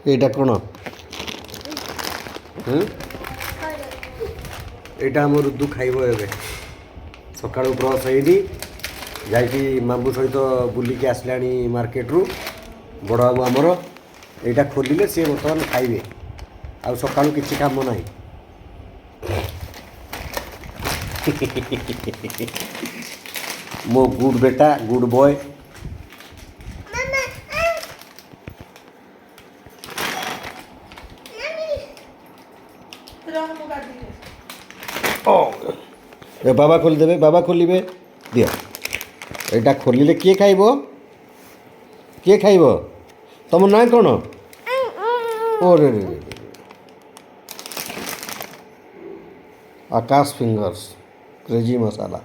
এইটা কোণ এইটা আমার উদ্দু খাইব ଏବେ ସକାଳୁ ବ୍ରସ୍ ହେଇନି ଯାଇକି ମାମୁଁ ସହିତ ବୁଲିକି ଆସିଲାଣି ମାର୍କେଟରୁ ବଡ଼ ବାବୁ ଆମର ଏଇଟା ଖୋଲିଲେ ସିଏ ବର୍ତ୍ତମାନ ଖାଇବେ ଆଉ ସକାଳୁ କିଛି କାମ ନାହିଁ ମୋ ଗୁଡ୍ ବେଟା ଗୁଡ୍ ବୟ ଏ ବାବା ଖୋଲିଦେବେ ବାବା ଖୋଲିବେ ଦିଅ ଏଇଟା ଖୋଲିଲେ କିଏ ଖାଇବ କିଏ ଖାଇବ ତମ ନାଁ କ'ଣ ଓରେ ଆକାଶ ଫିଙ୍ଗର୍ସ କ୍ରେଜି ମସାଲା